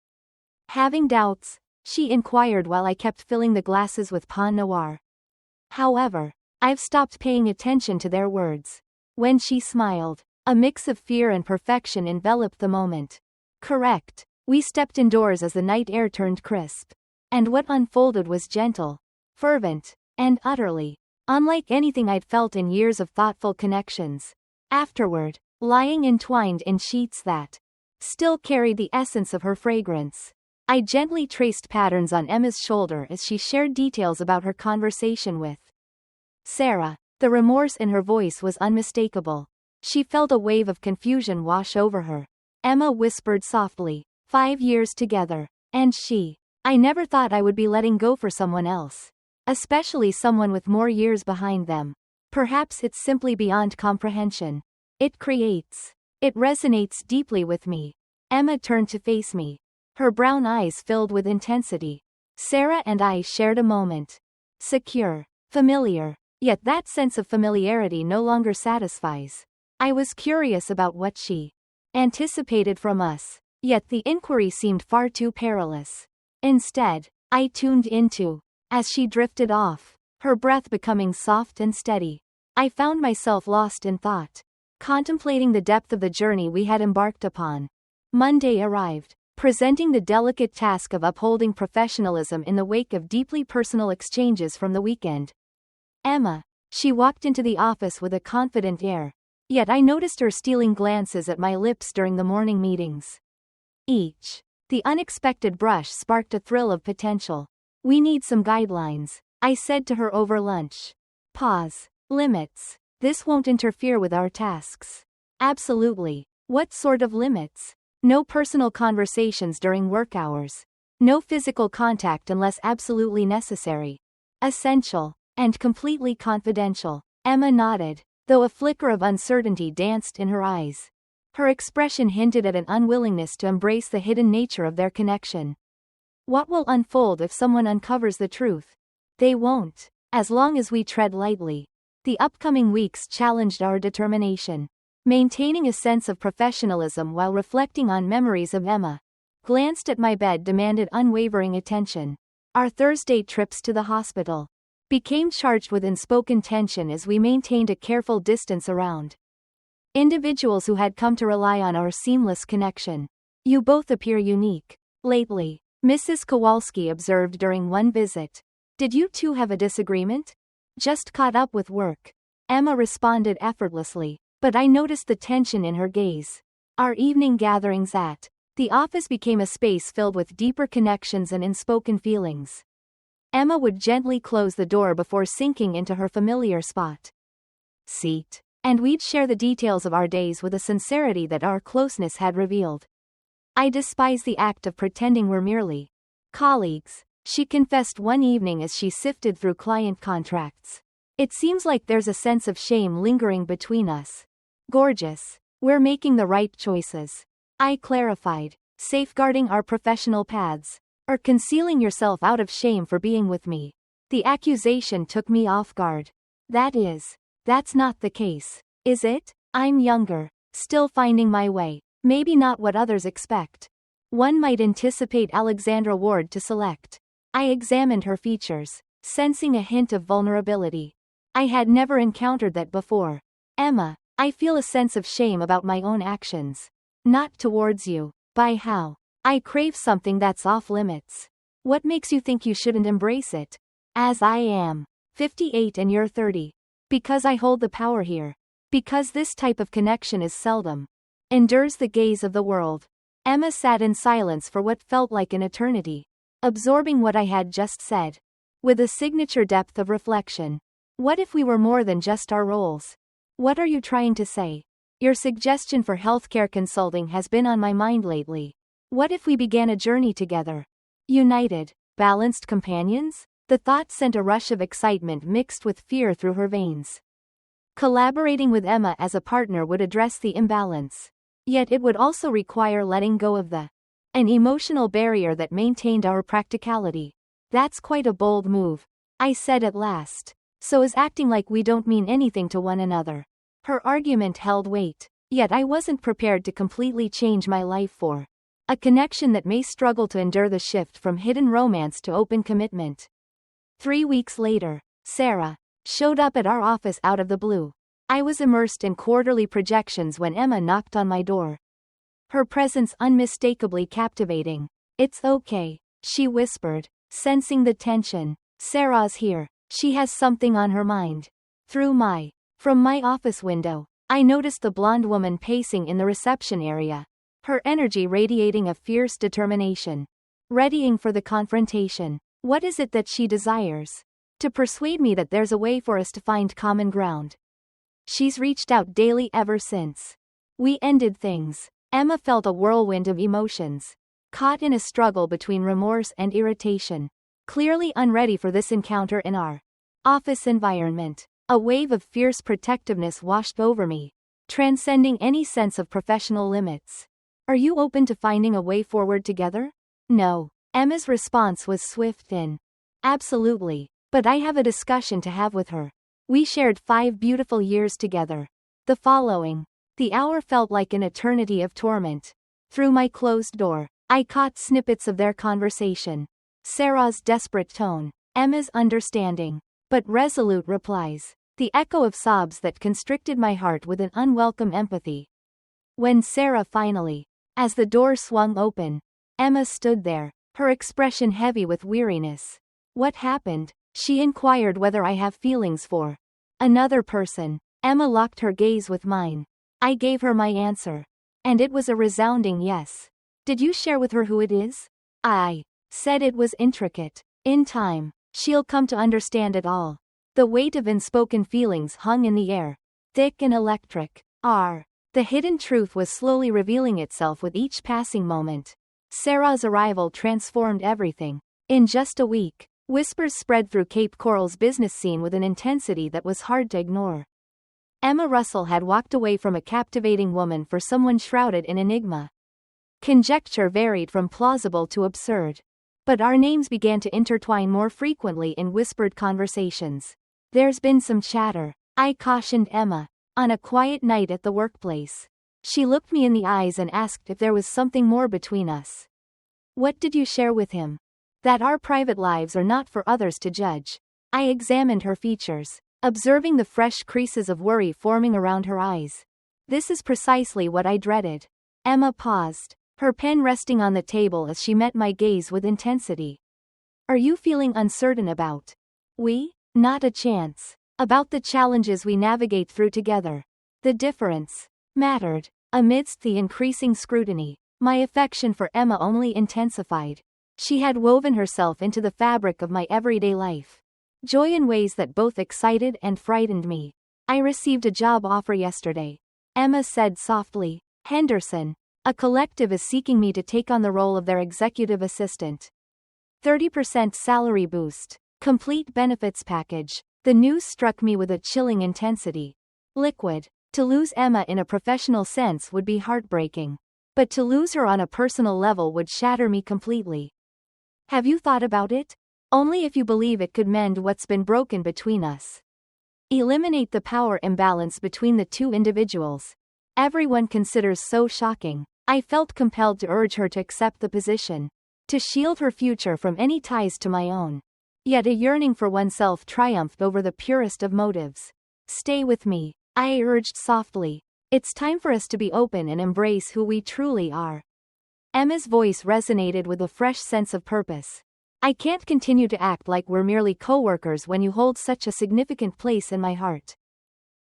Having doubts? She inquired while I kept filling the glasses with Pinot Noir. However, I've stopped paying attention to their words. When she smiled, a mix of fear and perfection enveloped the moment. Correct. We stepped indoors as the night air turned crisp. And what unfolded was gentle, fervent, and utterly unlike anything I'd felt in years of thoughtful connections. Afterward, lying entwined in sheets that still carried the essence of her fragrance, I gently traced patterns on Emma's shoulder as she shared details about her conversation with Sarah. The remorse in her voice was unmistakable. She felt a wave of confusion wash over her. Emma whispered softly, 5 years together, and I never thought I would be letting go for someone else. Especially someone with more years behind them. Perhaps it's simply beyond comprehension. It resonates deeply with me. Emma turned to face me, her brown eyes filled with intensity. Sarah and I shared a moment. Secure, familiar. Yet that sense of familiarity no longer satisfies. I was curious about what she anticipated from us, yet the inquiry seemed far too perilous. Instead, I tuned into, as she drifted off, her breath becoming soft and steady. I found myself lost in thought, contemplating the depth of the journey we had embarked upon. Monday arrived, presenting the delicate task of upholding professionalism in the wake of deeply personal exchanges from the weekend. Emma. She walked into the office with a confident air, yet I noticed her stealing glances at my lips during the morning meetings. The unexpected brush sparked a thrill of potential. We need some guidelines, I said to her over lunch. Pause. Limits. This won't interfere with our tasks. Absolutely. What sort of limits? No personal conversations during work hours. No physical contact unless absolutely necessary. Essential. And completely confidential. Emma nodded, though a flicker of uncertainty danced in her eyes. Her expression hinted at an unwillingness to embrace the hidden nature of their connection. What will unfold if someone uncovers the truth? They won't, as long as we tread lightly. The upcoming weeks challenged our determination. Maintaining a sense of professionalism while reflecting on memories of Emma. Glanced at my bed demanded unwavering attention. Our Thursday trips to the hospital became charged with unspoken tension as we maintained a careful distance around individuals who had come to rely on our seamless connection. You both appear unique lately, Mrs. Kowalski observed during one visit. Did you two have a disagreement? Just caught up with work. Emma responded effortlessly, but I noticed the tension in her gaze. Our evening gatherings at the office became a space filled with deeper connections and unspoken feelings. Emma would gently close the door before sinking into her familiar seat, and we'd share the details of our days with a sincerity that our closeness had revealed. I despise the act of pretending we're merely colleagues, she confessed one evening as she sifted through client contracts. It seems like there's a sense of shame lingering between us. Gorgeous. We're making the right choices, I clarified, safeguarding our professional paths. Or concealing yourself out of shame for being with me. The accusation took me off guard. That's not the case, is it? I'm younger, still finding my way, maybe not what others expect. One might anticipate Alexandra Ward to select. I examined her features, sensing a hint of vulnerability. I had never encountered that before. Emma, I feel a sense of shame about my own actions. Not towards you. By how? I crave something that's off limits. What makes you think you shouldn't embrace it? As I am 58 and you're 30. Because I hold the power here. Because this type of connection is seldom endures the gaze of the world. Emma sat in silence for what felt like an eternity, absorbing what I had just said. with a signature depth of reflection. What if we were more than just our roles? What are you trying to say? Your suggestion for healthcare consulting has been on my mind lately. What if we began a journey together? United, balanced companions? The thought sent a rush of excitement mixed with fear through her veins. Collaborating with Emma as a partner would address the imbalance. Yet it would also require letting go of an emotional barrier that maintained our practicality. That's quite a bold move, I said at last. So is acting like we don't mean anything to one another. Her argument held weight, yet I wasn't prepared to completely change my life for a connection that may struggle to endure the shift from hidden romance to open commitment. 3 weeks later, Sarah showed up at our office out of the blue. I was immersed in quarterly projections when Emma knocked on my door. Her presence unmistakably captivating. "It's okay," she whispered, sensing the tension. "Sarah's here. She has something on her mind." From my office window, I noticed the blonde woman pacing in the reception area, her energy radiating a fierce determination. Readying for the confrontation. What is it that she desires? To persuade me that there's a way for us to find common ground. She's reached out daily ever since we ended things. Emma felt a whirlwind of emotions, caught in a struggle between remorse and irritation. Clearly unready for this encounter in our office environment. A wave of fierce protectiveness washed over me, transcending any sense of professional limits. "Are you open to finding a way forward together?" "No." Emma's response was swift and absolutely. "But I have a discussion to have with her. We shared 5 beautiful years together." The hour felt like an eternity of torment. Through my closed door, I caught snippets of their conversation. Sarah's desperate tone, Emma's understanding, but resolute replies, the echo of sobs that constricted my heart with an unwelcome empathy. When Sarah finally, as the door swung open, Emma stood there, her expression heavy with weariness. "What happened?" she inquired. "Whether I have feelings for another person." Emma locked her gaze with mine. I gave her my answer, and it was a resounding yes. "Did you share with her who it is?" I said. "It was intricate. In time, she'll come to understand it all." The weight of unspoken feelings hung in the air, thick and electric. The hidden truth was slowly revealing itself with each passing moment. Sarah's arrival transformed everything. In just a week, whispers spread through Cape Coral's business scene with an intensity that was hard to ignore. Emma Russell had walked away from a captivating woman for someone shrouded in enigma. Conjecture varied from plausible to absurd. But our names began to intertwine more frequently in whispered conversations. "There's been some chatter," I cautioned Emma, on a quiet night at the workplace. She looked me in the eyes and asked if there was something more between us. "What did you share with him?" "That our private lives are not for others to judge." I examined her features, observing the fresh creases of worry forming around her eyes. "This is precisely what I dreaded." Emma paused, her pen resting on the table as she met my gaze with intensity. "Are you feeling uncertain about we?" "Not a chance. About the challenges we navigate through together." The difference mattered. Amidst the increasing scrutiny, my affection for Emma only intensified. She had woven herself into the fabric of my everyday life. Joy in ways that both excited and frightened me. "I received a job offer yesterday," Emma said softly. "Henderson, a collective, is seeking me to take on the role of their executive assistant. 30% salary boost. Complete benefits package." The news struck me with a chilling intensity. Liquid. To lose Emma in a professional sense would be heartbreaking. But to lose her on a personal level would shatter me completely. "Have you thought about it?" "Only if you believe it could mend what's been broken between us. Eliminate the power imbalance between the two individuals. Everyone considers so shocking." I felt compelled to urge her to accept the position, to shield her future from any ties to my own. Yet a yearning for oneself triumphed over the purest of motives. "Stay with me," I urged softly. "It's time for us to be open and embrace who we truly are." Emma's voice resonated with a fresh sense of purpose. "I can't continue to act like we're merely co-workers when you hold such a significant place in my heart."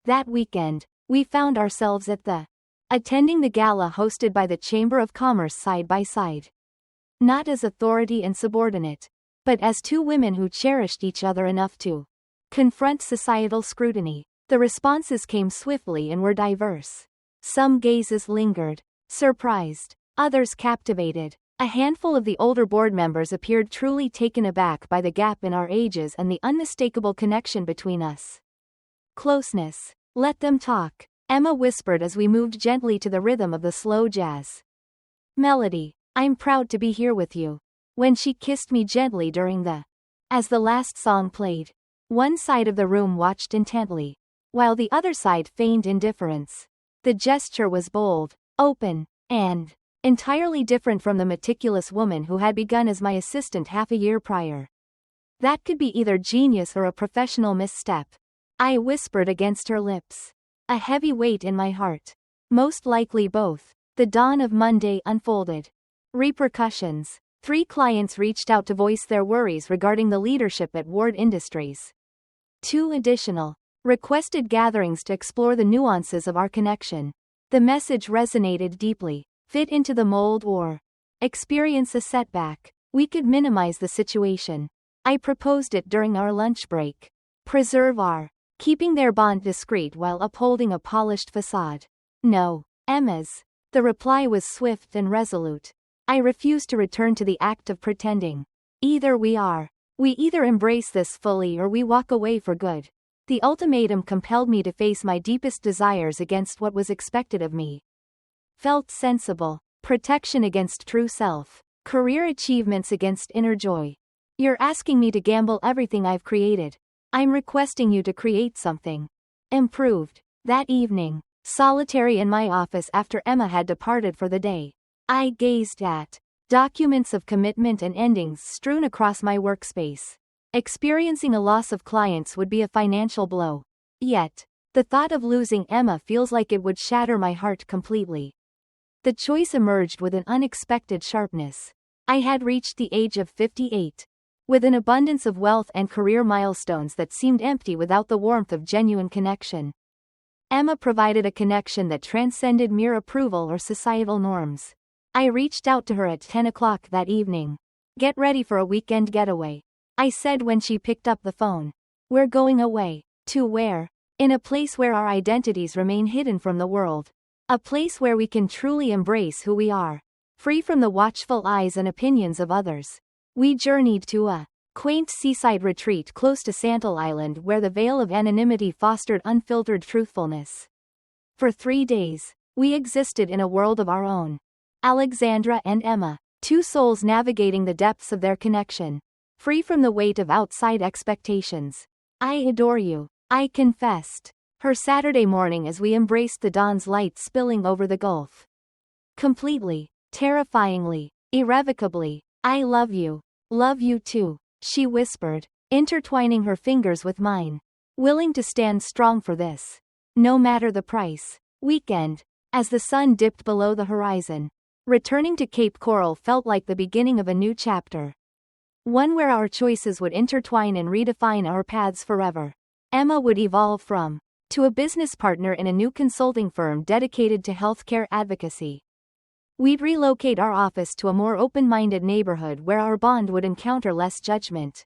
That weekend, we found ourselves attending the gala hosted by the Chamber of Commerce side by side. Not as authority and subordinate, but as two women who cherished each other enough to confront societal scrutiny. The responses came swiftly and were diverse. Some gazes lingered, surprised, others captivated. A handful of the older board members appeared truly taken aback by the gap in our ages and the unmistakable connection between us. Closeness. Let them talk, Emma whispered as we moved gently to the rhythm of the slow jazz melody. I'm proud to be here with you. When she kissed me gently as the last song played. One side of the room watched intently, while the other side feigned indifference. The gesture was bold, open, and entirely different from the meticulous woman who had begun as my assistant half a year prior. That could be either genius or a professional misstep, I whispered against her lips. A heavy weight in my heart. Most likely both. The dawn of Monday unfolded. Repercussions. 3 clients reached out to voice their worries regarding the leadership at Ward Industries. 2 additional requested gatherings to explore the nuances of our connection. The message resonated deeply. Fit into the mold or experience a setback. We could minimize the situation. I proposed it during our lunch break. Preserve our keeping their bond discreet while upholding a polished facade. No, Emma's. The reply was swift and resolute. I refuse to return to the act of pretending. We either embrace this fully or we walk away for good. The ultimatum compelled me to face my deepest desires against what was expected of me. Felt sensible. Protection against true self. Career achievements against inner joy. You're asking me to gamble everything I've created. I'm requesting you to create something improved. That evening, solitary in my office after Emma had departed for the day, I gazed at documents of commitment and endings strewn across my workspace. Experiencing a loss of clients would be a financial blow. Yet, the thought of losing Emma feels like it would shatter my heart completely. The choice emerged with an unexpected sharpness. I had reached the age of 58. With an abundance of wealth and career milestones that seemed empty without the warmth of genuine connection. Emma provided a connection that transcended mere approval or societal norms. I reached out to her at 10 o'clock that evening. Get ready for a weekend getaway, I said when she picked up the phone. We're going away. To where? In a place where our identities remain hidden from the world. A place where we can truly embrace who we are, free from the watchful eyes and opinions of others. We journeyed to a quaint seaside retreat close to Santal Island where the veil of anonymity fostered unfiltered truthfulness. For 3 days, we existed in a world of our own. Alexandra and Emma, 2 souls navigating the depths of their connection, free from the weight of outside expectations. I adore you, I confessed. Her Saturday morning as we embraced the dawn's light spilling over the gulf. Completely, terrifyingly, irrevocably, I love you too, she whispered, intertwining her fingers with mine. Willing to stand strong for this. No matter the price. Weekend. As the sun dipped below the horizon. Returning to Cape Coral felt like the beginning of a new chapter. One where our choices would intertwine and redefine our paths forever. Emma would evolve from to a business partner in a new consulting firm dedicated to healthcare advocacy. We'd relocate our office to a more open-minded neighborhood where our bond would encounter less judgment.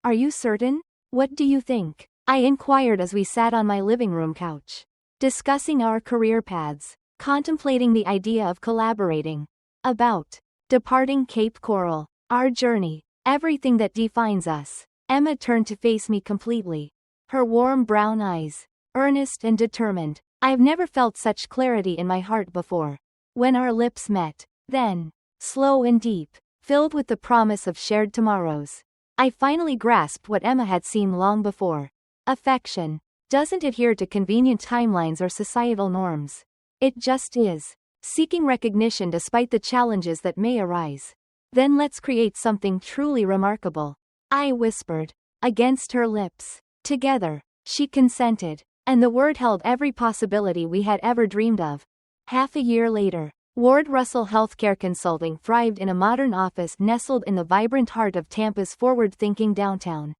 Are you certain? What do you think? I inquired as we sat on my living room couch, discussing our career paths, contemplating the idea of collaborating, about departing Cape Coral, our journey, everything that defines us. Emma turned to face me completely. Her warm brown eyes, earnest and determined. I've never felt such clarity in my heart before. When our lips met, then, slow and deep, filled with the promise of shared tomorrows, I finally grasped what Emma had seen long before. Affection doesn't adhere to convenient timelines or societal norms. It just is, seeking recognition despite the challenges that may arise. Then let's create something truly remarkable, I whispered, against her lips. Together, she consented, and the word held every possibility we had ever dreamed of. Half a year later, Ward Russell Healthcare Consulting thrived in a modern office nestled in the vibrant heart of Tampa's forward-thinking downtown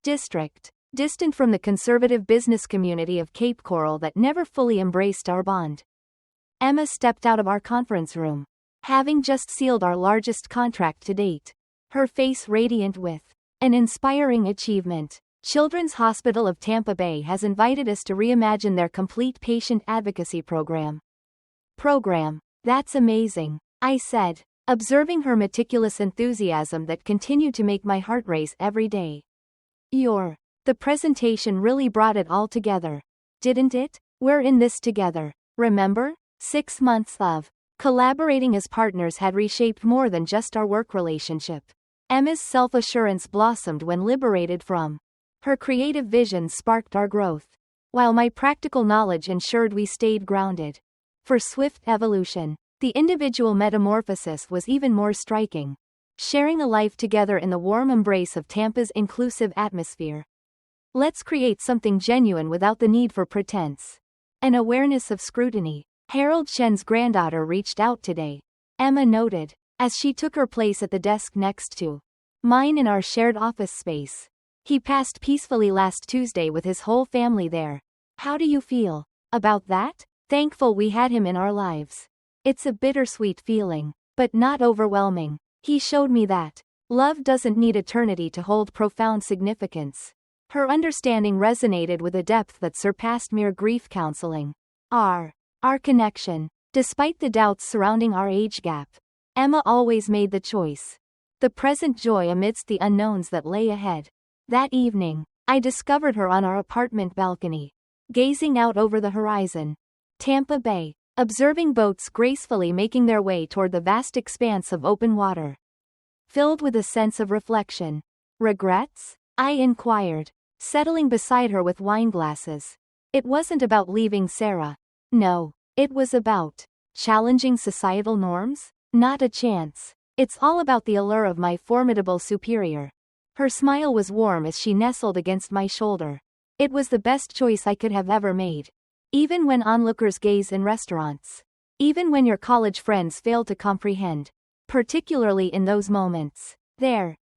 district, distant from the conservative business community of Cape Coral that never fully embraced our bond. Emma stepped out of our conference room, having just sealed our largest contract to date. her face radiant with an inspiring achievement. Children's Hospital of Tampa Bay has invited us to reimagine their complete patient advocacy program. That's amazing, I said, observing her meticulous enthusiasm that continued to make my heart race every day. The presentation really brought it all together, didn't it? We're in this together, remember? 6 months of collaborating as partners had reshaped more than just our work relationship. Emma's self-assurance blossomed when liberated from her creative vision sparked our growth, while my practical knowledge ensured we stayed grounded. For swift evolution, the individual metamorphosis was even more striking, sharing a life together in the warm embrace of Tampa's inclusive atmosphere. Let's create something genuine without the need for pretense. An awareness of scrutiny. Harold Shen's granddaughter reached out today, Emma noted, as she took her place at the desk next to mine in our shared office space. He passed peacefully last Tuesday with his whole family there. How do you feel about that? Thankful we had him in our lives. It's a bittersweet feeling, but not overwhelming. He showed me that love doesn't need eternity to hold profound significance. Her understanding resonated with a depth that surpassed mere grief counseling. Our connection. Despite the doubts surrounding our age gap, Emma always made the choice. The present joy amidst the unknowns that lay ahead. That evening, I discovered her on our apartment balcony, gazing out over the horizon. Tampa Bay, observing boats gracefully making their way toward the vast expanse of open water. Filled with a sense of reflection. Regrets? I inquired, settling beside her with wine glasses. It wasn't about leaving Sarah. No, it was about challenging societal norms? Not a chance. It's all about the allure of my formidable superior. Her smile was warm as she nestled against my shoulder. It was the best choice I could have ever made. Even when onlookers gaze in restaurants. Even when your college friends fail to comprehend. Particularly in those moments.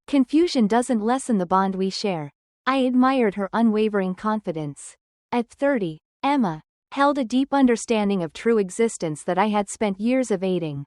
Confusion doesn't lessen the bond we share. I admired her unwavering confidence. At 30, Emma held a deep understanding of true existence that I had spent years evading.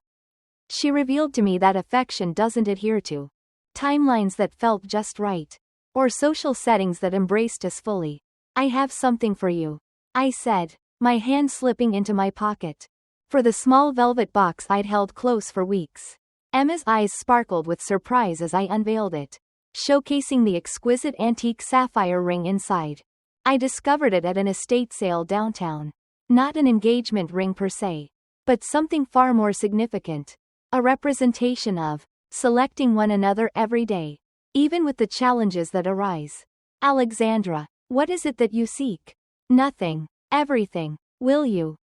She revealed to me that affection doesn't adhere to timelines that felt just right, or social settings that embraced us fully. I have something for you, I said, my hand slipping into my pocket for the small velvet box I'd held close for weeks. Emma's eyes sparkled with surprise as I unveiled it, showcasing the exquisite antique sapphire ring inside. I discovered it at an estate sale downtown. Not an engagement ring per se, but something far more significant. A representation of selecting one another every day, even with the challenges that arise. Alexandra, what is it that you seek? Nothing. Everything. Will you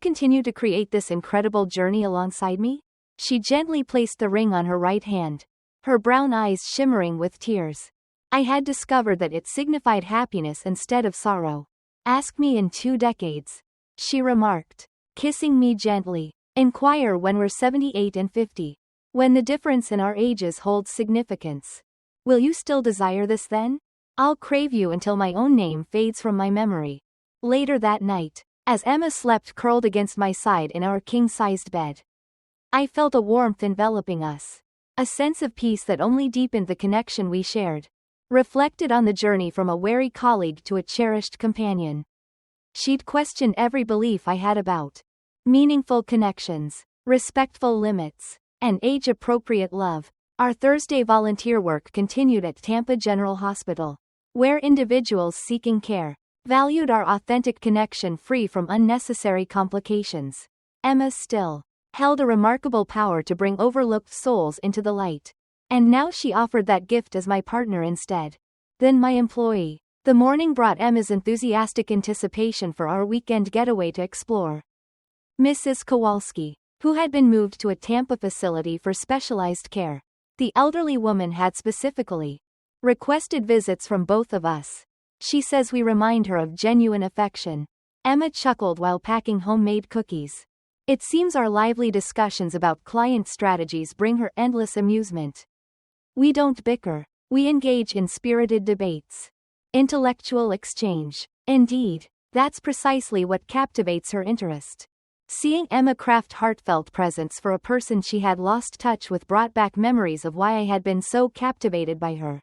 continue to create this incredible journey alongside me? She gently placed the ring on her right hand, her brown eyes shimmering with tears. I had discovered that it signified happiness instead of sorrow. Ask me in 2 decades, she remarked, kissing me gently. Inquire when we're 78 and 50. When the difference in our ages holds significance. Will you still desire this then? I'll crave you until my own name fades from my memory. Later that night, as Emma slept curled against my side in our king-sized bed, I felt a warmth enveloping us. A sense of peace that only deepened the connection we shared. Reflected on the journey from a wary colleague to a cherished companion. She'd questioned every belief I had about meaningful connections, respectful limits, and age-appropriate love. Our Thursday volunteer work continued at Tampa General Hospital, where individuals seeking care valued our authentic connection free from unnecessary complications. Emma still held a remarkable power to bring overlooked souls into the light. And now she offered that gift as my partner instead than my employee. The morning brought Emma's enthusiastic anticipation for our weekend getaway to explore. Mrs. Kowalski, who had been moved to a Tampa facility for specialized care. The elderly woman had specifically requested visits from both of us. She says we remind her of genuine affection. Emma chuckled while packing homemade cookies. It seems our lively discussions about client strategies bring her endless amusement. We don't bicker. We engage in spirited debates. Intellectual exchange. Indeed, that's precisely what captivates her interest. Seeing Emma craft heartfelt presents for a person she had lost touch with brought back memories of why I had been so captivated by her.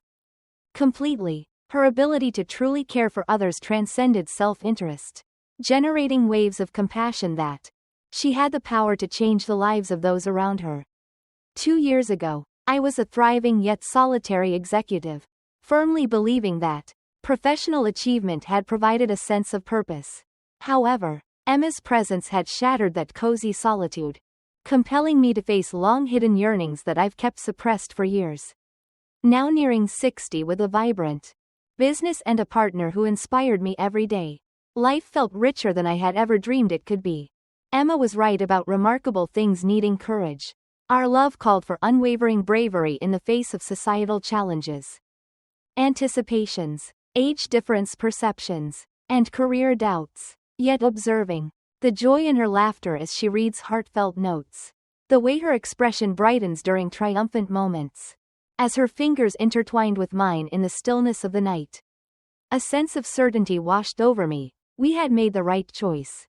Completely. Her ability to truly care for others transcended self-interest, generating waves of compassion that she had the power to change the lives of those around her. 2 years ago, I was a thriving yet solitary executive, firmly believing that professional achievement had provided a sense of purpose. However, Emma's presence had shattered that cozy solitude, compelling me to face long-hidden yearnings that I've kept suppressed for years. Now nearing 60 with a vibrant business and a partner who inspired me every day, life felt richer than I had ever dreamed it could be. Emma was right about remarkable things needing courage. Our love called for unwavering bravery in the face of societal challenges, anticipations, age difference perceptions, and career doubts. Yet observing the joy in her laughter as she reads heartfelt notes, the way her expression brightens during triumphant moments, as her fingers intertwined with mine in the stillness of the night. A sense of certainty washed over me. We had made the right choice.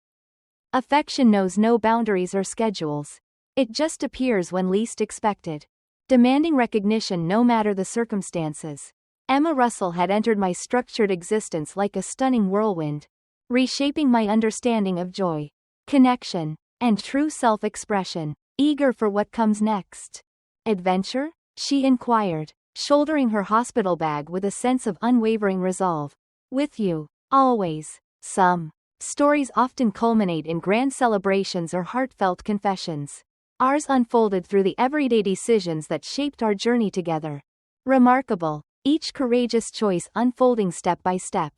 Affection knows no boundaries or schedules. It just appears when least expected, demanding recognition no matter the circumstances. Emma Russell had entered my structured existence like a stunning whirlwind, reshaping my understanding of joy, connection, and true self-expression. Eager for what comes next. Adventure? She inquired, shouldering her hospital bag with a sense of unwavering resolve. With you, always. Some stories often culminate in grand celebrations or heartfelt confessions. Ours unfolded through the everyday decisions that shaped our journey together. Remarkable, each courageous choice unfolding step by step,